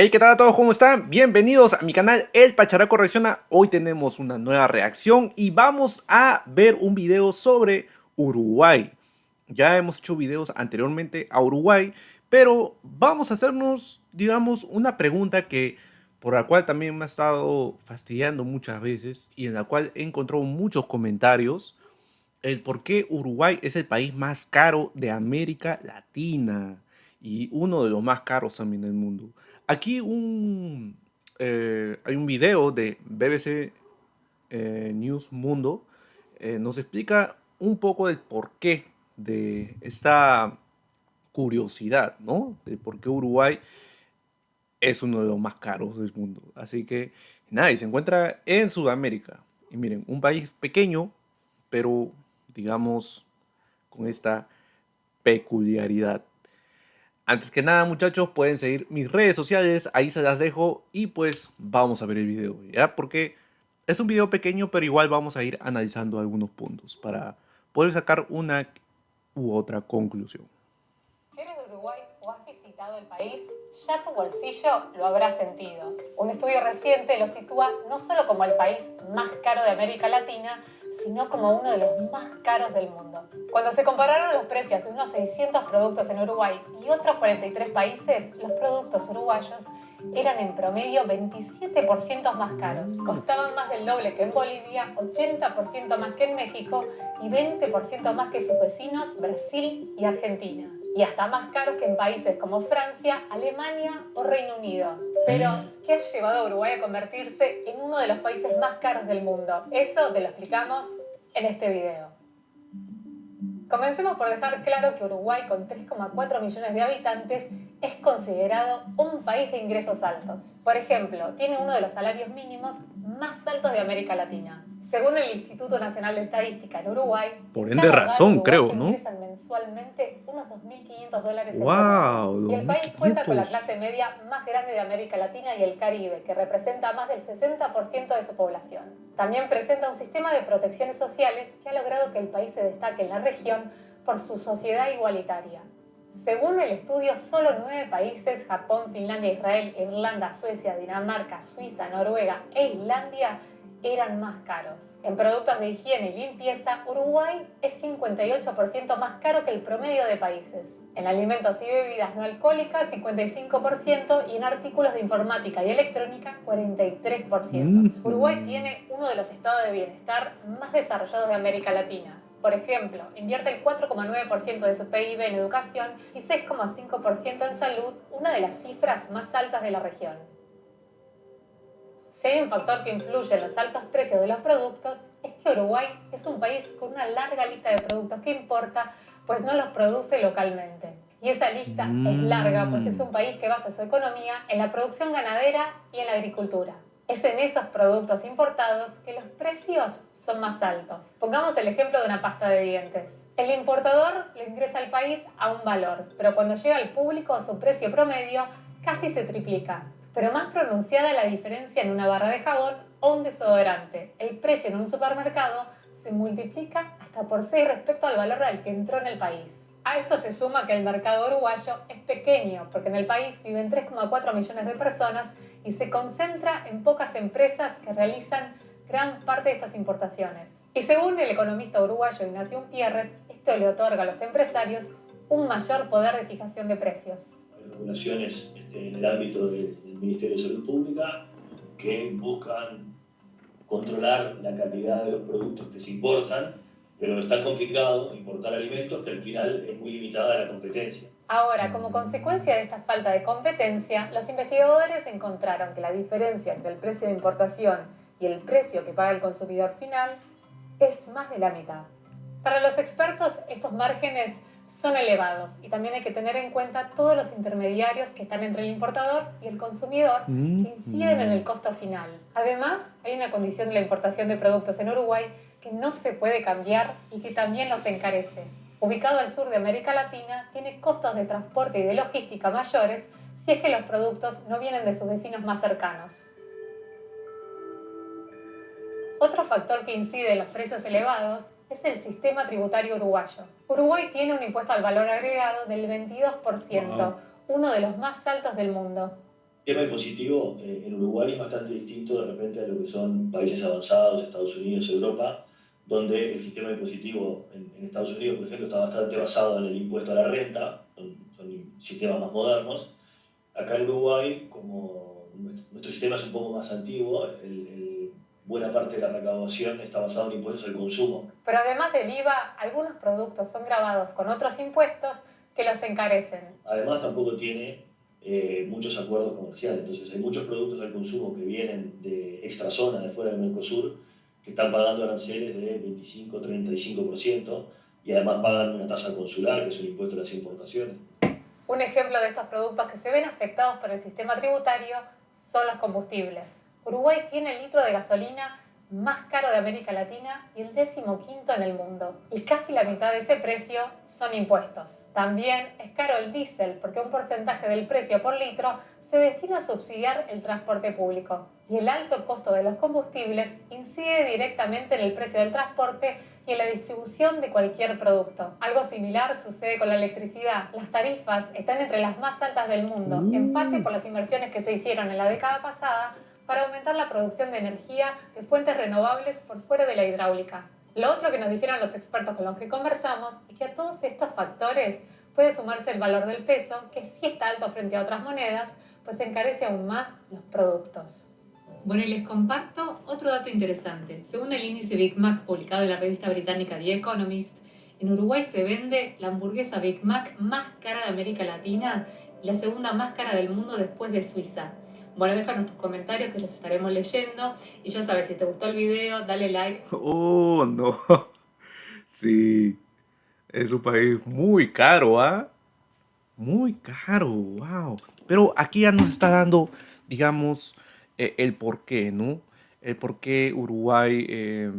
Hey, ¿qué tal a todos? ¿Cómo están? Bienvenidos a mi canal El Pacharaco Reacciona. Hoy tenemos una nueva reacción y vamos a ver un video sobre Uruguay. Ya hemos hecho videos anteriormente a Uruguay, pero vamos a hacernos, digamos, una pregunta por la cual también me ha estado fastidiando muchas veces y en la cual he encontrado muchos comentarios. El por qué Uruguay es el país más caro de América Latina y uno de los más caros también del mundo. Aquí hay un video de BBC News Mundo, nos explica un poco del porqué de esta curiosidad, ¿no? De por qué Uruguay es uno de los más caros del mundo. Así que nada, y se encuentra en Sudamérica. Y miren, un país pequeño, pero digamos con esta peculiaridad. Antes que nada, muchachos, pueden seguir mis redes sociales, ahí se las dejo y pues vamos a ver el video, ¿ya? Porque es un video pequeño, pero igual vamos a ir analizando algunos puntos para poder sacar una u otra conclusión. Si eres de Uruguay o has visitado el país, ya tu bolsillo lo habrá sentido. Un estudio reciente lo sitúa no solo como el país más caro de América Latina, sino como uno de los más caros del mundo. Cuando se compararon los precios de unos 600 productos en Uruguay y otros 43 países, los productos uruguayos eran en promedio 27% más caros. Costaban más del doble que en Bolivia, 80% más que en México y 20% más que sus vecinos Brasil y Argentina. Y hasta más caros que en países como Francia, Alemania o Reino Unido. Pero, ¿qué ha llevado a Uruguay a convertirse en uno de los países más caros del mundo? Eso te lo explicamos en este video. Comencemos por dejar claro que Uruguay, con 3,4 millones de habitantes, es considerado un país de ingresos altos. Por ejemplo, tiene uno de los salarios mínimos más altos de América Latina. Según el Instituto Nacional de Estadística en Uruguay, Por en ende, cada hogar razón, uruguayo creo, ¿no? ingresan mensualmente unos 2.500 dólares en promedio. ¡Wow! Y el país cuenta con la 2500. clase media más grande de América Latina y el Caribe, que representa más del 60% de su población. También presenta un sistema de protecciones sociales que ha logrado que el país se destaque en la región por su sociedad igualitaria. Según el estudio, solo 9 países, Japón, Finlandia, Israel, Irlanda, Suecia, Dinamarca, Suiza, Noruega e Islandia, eran más caros. En productos de higiene y limpieza, Uruguay es 58% más caro que el promedio de países. En alimentos y bebidas no alcohólicas, 55%, y en artículos de informática y electrónica, 43%. Uruguay tiene uno de los estados de bienestar más desarrollados de América Latina. Por ejemplo, invierte el 4,9% de su PIB en educación y 6,5% en salud, una de las cifras más altas de la región. Si hay un factor que influye en los altos precios de los productos, es que Uruguay es un país con una larga lista de productos que importa, pues no los produce localmente. Y esa lista es larga, pues es un país que basa su economía en la producción ganadera y en la agricultura. Es en esos productos importados que los precios son más altos. Pongamos el ejemplo de una pasta de dientes. El importador lo ingresa al país a un valor, pero cuando llega al público su precio promedio casi se triplica. Pero más pronunciada la diferencia en una barra de jabón o un desodorante. El precio en un supermercado se multiplica hasta por 6 respecto al valor al que entró en el país. A esto se suma que el mercado uruguayo es pequeño, porque en el país viven 3,4 millones de personas y se concentra en pocas empresas que realizan gran parte de estas importaciones. Y según el economista uruguayo Ignacio Umpierres, esto le otorga a los empresarios un mayor poder de fijación de precios. Hay regulaciones en el ámbito del Ministerio de Salud Pública que buscan controlar la calidad de los productos que se importan, pero es tan complicado importar alimentos que al final es muy limitada la competencia. Ahora, como consecuencia de esta falta de competencia, los investigadores encontraron que la diferencia entre el precio de importación y el precio que paga el consumidor final es más de la mitad. Para los expertos, estos márgenes son elevados y también hay que tener en cuenta todos los intermediarios que están entre el importador y el consumidor que inciden en el costo final. Además, hay una condición de la importación de productos en Uruguay que no se puede cambiar y que también los encarece. Ubicado al sur de América Latina, tiene costos de transporte y de logística mayores si es que los productos no vienen de sus vecinos más cercanos. Otro factor que incide en los precios elevados es el sistema tributario uruguayo. Uruguay tiene un impuesto al valor agregado del 22%, uno de los más altos del mundo. tema impositivo en Uruguay es bastante distinto de repente a lo que son países avanzados, Estados Unidos, Europa, donde el sistema impositivo en Estados Unidos, por ejemplo, está bastante basado en el impuesto a la renta, son sistemas más modernos. Acá en Uruguay, como nuestro sistema es un poco más antiguo, buena parte de la recaudación está basada en impuestos al consumo. Pero además del IVA, algunos productos son gravados con otros impuestos que los encarecen. Además, tampoco tiene muchos acuerdos comerciales. Entonces, hay muchos productos al consumo que vienen de extrazona, de fuera del Mercosur, que están pagando aranceles de 25-35% y además pagan una tasa consular, que es un impuesto a las importaciones. Un ejemplo de estos productos que se ven afectados por el sistema tributario son los combustibles. Uruguay tiene el litro de gasolina más caro de América Latina y el 15º en el mundo. Y casi la mitad de ese precio son impuestos. También es caro el diésel porque un porcentaje del precio por litro se destina a subsidiar el transporte público. Y el alto costo de los combustibles incide directamente en el precio del transporte y en la distribución de cualquier producto. Algo similar sucede con la electricidad. Las tarifas están entre las más altas del mundo, en parte por las inversiones que se hicieron en la década pasada para aumentar la producción de energía de fuentes renovables por fuera de la hidráulica. Lo otro que nos dijeron los expertos con los que conversamos es que a todos estos factores puede sumarse el valor del peso, que sí está alto frente a otras monedas, pues encarece aún más los productos. Bueno, y les comparto otro dato interesante. Según el índice Big Mac publicado en la revista británica The Economist, en Uruguay se vende la hamburguesa Big Mac más cara de América Latina y la segunda más cara del mundo después de Suiza. Bueno, déjanos tus comentarios que los estaremos leyendo. Y ya sabes, si te gustó el video, dale like. Oh, no. Sí, es un país muy caro, ¿ah? Muy caro, wow. Pero aquí ya nos está dando, digamos, el porqué, ¿no? El por qué Uruguay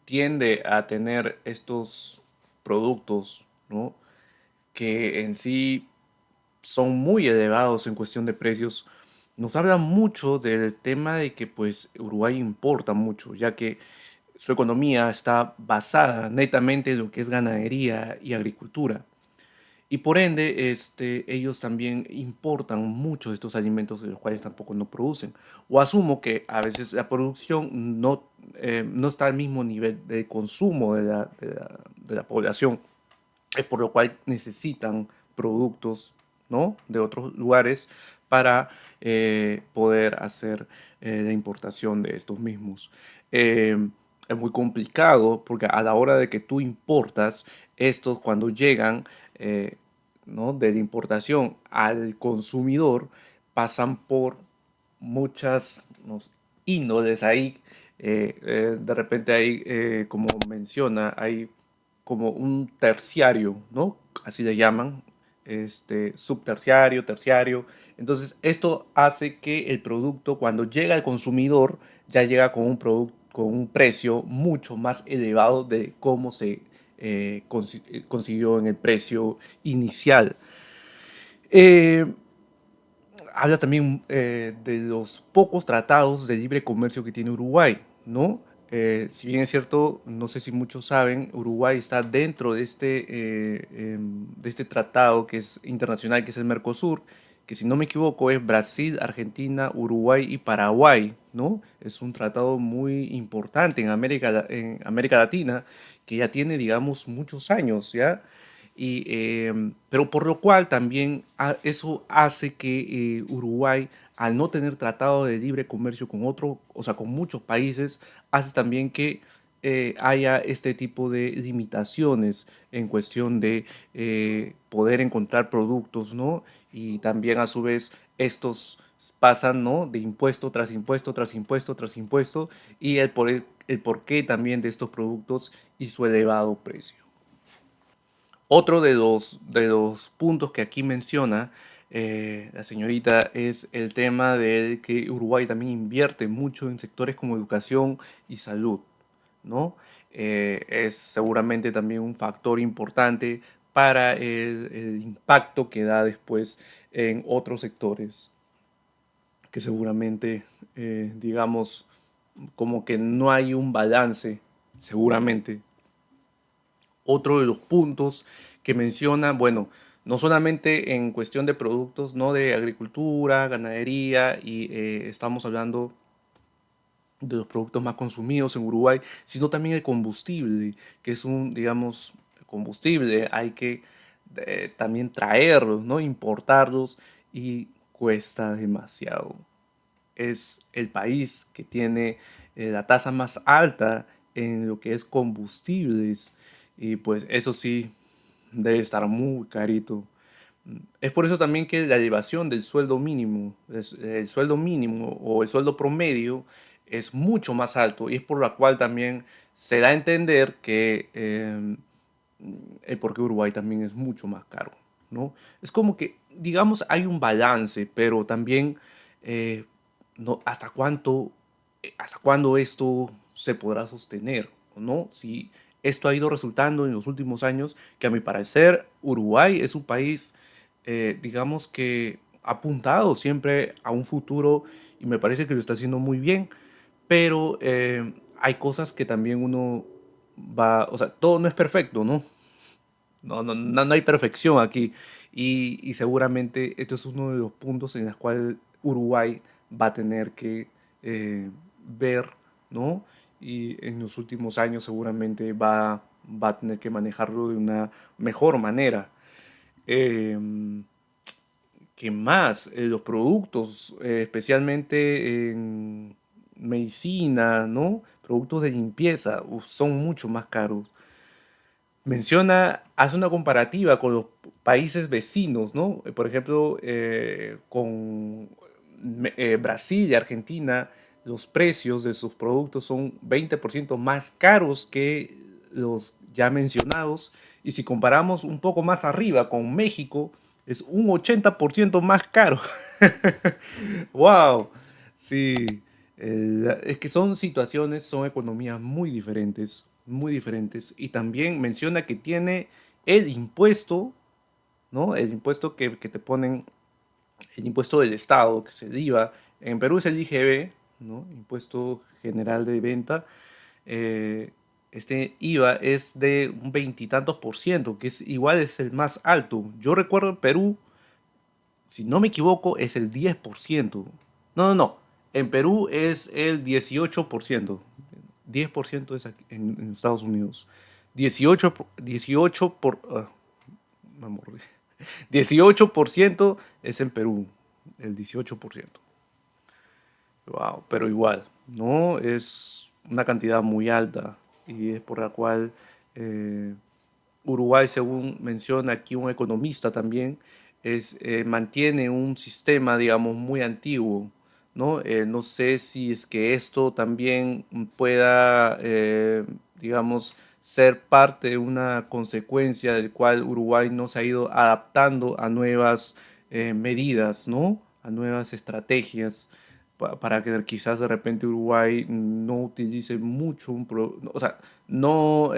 tiende a tener estos productos, ¿no? Que en sí son muy elevados en cuestión de precios. Nos habla mucho del tema de que pues Uruguay importa mucho, ya que su economía está basada netamente en lo que es ganadería y agricultura. Y por ende, ellos también importan muchos de estos alimentos de los cuales tampoco no producen. O asumo que a veces la producción no está al mismo nivel de consumo de la población, por lo cual necesitan productos, ¿no?, de otros lugares para poder hacer la importación de estos mismos. Es muy complicado porque a la hora de que tú importas, estos cuando llegan, eh, ¿no?, de la importación al consumidor, pasan por muchas, ¿no?, índoles ahí. De repente hay, como menciona, hay como un terciario, ¿no? Así le llaman, subterciario, terciario. Entonces, esto hace que el producto, cuando llega al consumidor, ya llega con un producto, con un precio mucho más elevado de cómo se consiguió en el precio inicial. Eh, Habla también de los pocos tratados de libre comercio que tiene Uruguay, ¿no? Si bien es cierto, no sé si muchos saben, Uruguay está dentro de este tratado que es internacional, que es el Mercosur, que si no me equivoco es Brasil, Argentina, Uruguay y Paraguay, ¿no? Es un tratado muy importante en América Latina, que ya tiene, digamos, muchos años, ¿ya? Pero por lo cual también eso hace que Uruguay, al no tener tratado de libre comercio con otro, o sea, con muchos países, hace también que haya este tipo de limitaciones en cuestión de poder encontrar productos, ¿no? Y también a su vez estos pasan, ¿no?, de impuesto tras impuesto, tras impuesto, tras impuesto, y el porqué también de estos productos y su elevado precio. Otro de los puntos que aquí menciona la señorita es el tema de que Uruguay también invierte mucho en sectores como educación y salud, ¿no? Es seguramente también un factor importante para el impacto que da después en otros sectores, que seguramente, digamos, como que no hay un balance, seguramente. Otro de los puntos que menciona, bueno, no solamente en cuestión de productos, no de agricultura, ganadería, y estamos hablando de los productos más consumidos en Uruguay, sino también el combustible, que es un, digamos, combustible, hay que también traerlos, ¿no? Importarlos y cuesta demasiado. Es el país que tiene la tasa más alta en lo que es combustibles y pues eso sí debe estar muy carito. Es por eso también que la elevación del sueldo mínimo, el sueldo mínimo o el sueldo promedio es mucho más alto y es por la cual también se da a entender que el por qué Uruguay también es mucho más caro, ¿no? Es como que, digamos, hay un balance, pero también eh, no, hasta cuándo esto se podrá sostener, ¿no? Si esto ha ido resultando en los últimos años, que a mi parecer Uruguay es un país, digamos que ha apuntado siempre a un futuro y me parece que lo está haciendo muy bien, pero hay cosas que también uno va, o sea, todo no es perfecto, ¿no? No hay perfección aquí. Y seguramente este es uno de los puntos en los cuales Uruguay va a tener que ver, ¿no? Y en los últimos años seguramente va a tener que manejarlo de una mejor manera. Em, ¿Qué más? Los productos, especialmente en medicina, ¿no? Productos de limpieza, son mucho más caros. Hace una comparativa con los países vecinos, ¿no? Por ejemplo, con Brasil y Argentina, los precios de sus productos son 20% más caros que los ya mencionados. Y si comparamos un poco más arriba con México, es un 80% más caro. ¡Wow! Sí, es que son situaciones, son economías muy diferentes. Y también menciona que tiene el impuesto, ¿no? El impuesto que te ponen, el impuesto del Estado, que es el IVA. En Perú es el IGB, ¿no? Impuesto General de Venta. Eh, este IVA es de un veintitantos por ciento, que es igual es el más alto. Yo recuerdo en Perú, si no me equivoco, es el 10%. No. En Perú es el 18%. 10% es en Estados Unidos. 18 por... me mordí. 18% es en Perú. El 18%. Wow, pero igual, ¿no? Es una cantidad muy alta y es por la cual eh, Uruguay, según menciona aquí un economista también, mantiene un sistema, digamos, muy antiguo, ¿no? No sé si es que esto también pueda, digamos, ser parte de una consecuencia del cual Uruguay no se ha ido adaptando a nuevas medidas, ¿no? A nuevas estrategias para que quizás de repente Uruguay no utilice mucho o sea, no,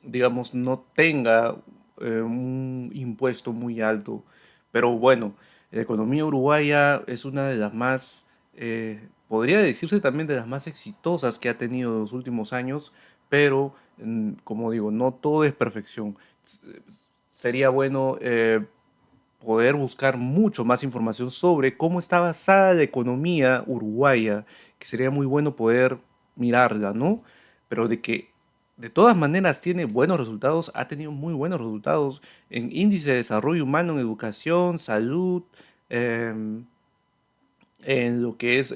digamos, no tenga un impuesto muy alto. Pero bueno, la economía uruguaya es una de las más, podría decirse también de las más exitosas que ha tenido en los últimos años, pero como digo, no todo es perfección. Sería bueno poder buscar mucho más información sobre cómo está basada la economía uruguaya, que sería muy bueno poder mirarla, ¿no? Pero de que de todas maneras tiene buenos resultados, ha tenido muy buenos resultados en índice de desarrollo humano, en educación, salud, em, en lo que es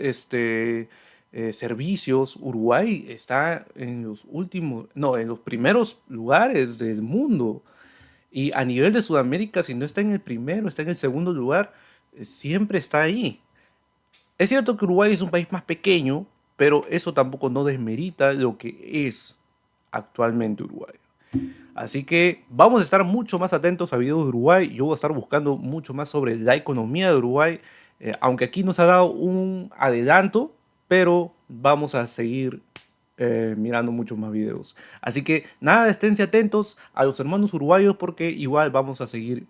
servicios. Uruguay está en los últimos, no, en los primeros lugares del mundo. Y a nivel de Sudamérica, si no está en el primero, está en el segundo lugar, siempre está ahí. Es cierto que Uruguay es un país más pequeño, pero eso tampoco no desmerita lo que es actualmente Uruguay. Así que vamos a estar mucho más atentos a videos de Uruguay. Yo voy a estar buscando mucho más sobre la economía de Uruguay, aunque aquí nos ha dado un adelanto, pero vamos a seguir mirando muchos más videos. Así que nada, esténse atentos a los hermanos uruguayos porque igual vamos a seguir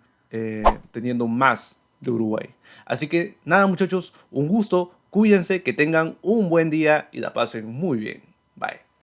teniendo más de Uruguay. Así que nada, muchachos, un gusto, cuídense, que tengan un buen día y la pasen muy bien. Bye.